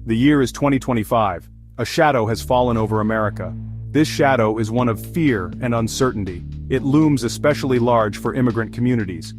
The year is 2025. A shadow has fallen over America. This shadow is one of fear and uncertainty. It looms especially large for immigrant communities.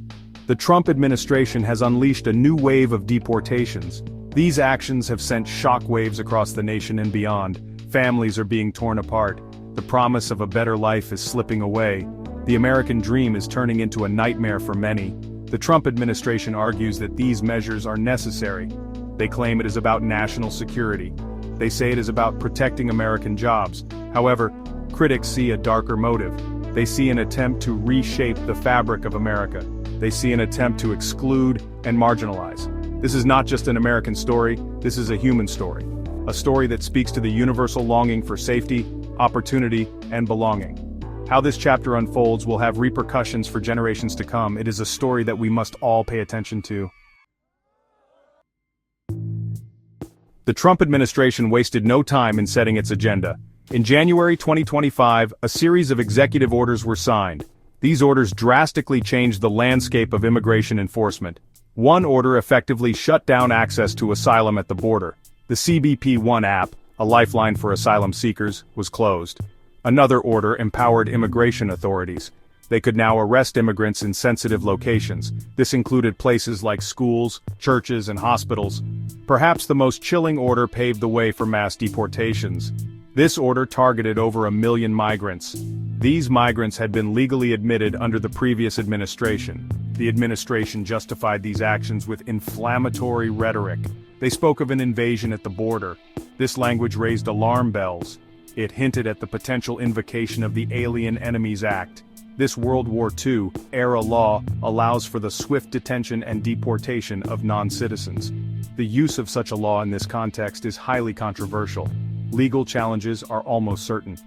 The Trump administration has unleashed a new wave of deportations. These actions have sent shockwaves across the nation and beyond. Families are being torn apart. The promise of a better life is slipping away. The American dream is turning into a nightmare for many. The Trump administration argues that these measures are necessary. They claim it is about national security. They say it is about protecting American jobs. However, critics see a darker motive. They see an attempt to reshape the fabric of America. They see an attempt to exclude and marginalize. This is not just an American story, this is a human story. A story that speaks to the universal longing for safety, opportunity, and belonging. How this chapter unfolds will have repercussions for generations to come. It is a story that we must all pay attention to. The Trump administration wasted no time in setting its agenda. In January 2025, a series of executive orders were signed. These orders drastically changed the landscape of immigration enforcement. One order effectively shut down access to asylum at the border. The CBP One app, a lifeline for asylum seekers, was closed. Another order empowered immigration authorities. They could now arrest immigrants in sensitive locations. This included places like schools, churches, and hospitals. Perhaps the most chilling order paved the way for mass deportations. This order targeted over 1 million migrants. These migrants had been legally admitted under the previous administration. The administration justified these actions with inflammatory rhetoric. They spoke of an invasion at the border. This language raised alarm bells. It hinted at the potential invocation of the Alien Enemies Act. This World War II-era law allows for the swift detention and deportation of non-citizens. The use of such a law in this context is highly controversial. Legal challenges are almost certain.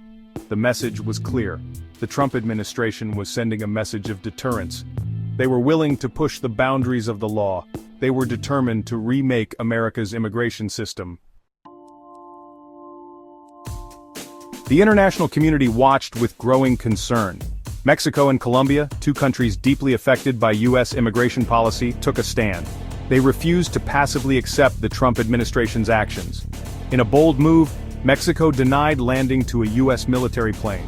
The message was clear. The Trump administration was sending a message of deterrence. They were willing to push the boundaries of the law. They were determined to remake America's immigration system. The international community watched with growing concern. Mexico and Colombia, two countries deeply affected by U.S. immigration policy, took a stand. They refused to passively accept the Trump administration's actions. In a bold move, Mexico denied landing to a U.S. military plane.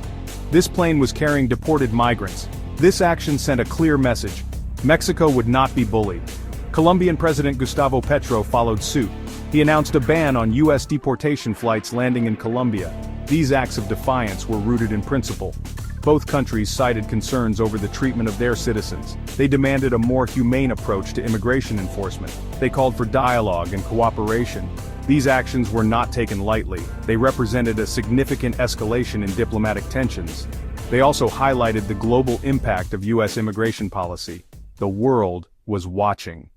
This plane was carrying deported migrants. This action sent a clear message. Mexico would not be bullied. Colombian President Gustavo Petro followed suit. He announced a ban on U.S. deportation flights landing in Colombia. These acts of defiance were rooted in principle. Both countries cited concerns over the treatment of their citizens. They demanded a more humane approach to immigration enforcement. They called for dialogue and cooperation. These actions were not taken lightly. They represented a significant escalation in diplomatic tensions. They also highlighted the global impact of U.S. immigration policy. The world was watching.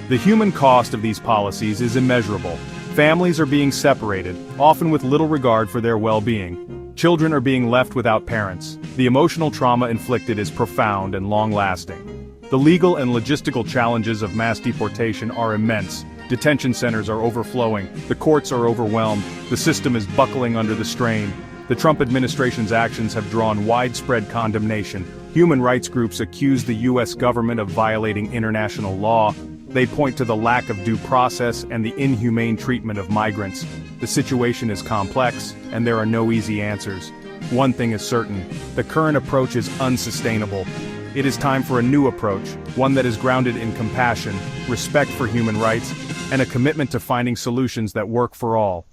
The human cost of these policies is immeasurable. Families are being separated, often with little regard for their well-being. Children are being left without parents. The emotional trauma inflicted is profound and long-lasting. The legal and logistical challenges of mass deportation are immense. Detention centers are overflowing, the courts are overwhelmed, the system is buckling under the strain. The Trump administration's actions have drawn widespread condemnation. Human rights groups accuse the U.S. government of violating international law. They point to the lack of due process and the inhumane treatment of migrants. The situation is complex, and there are no easy answers. One thing is certain: the current approach is unsustainable. It is time for a new approach, one that is grounded in compassion, respect for human rights, and a commitment to finding solutions that work for all.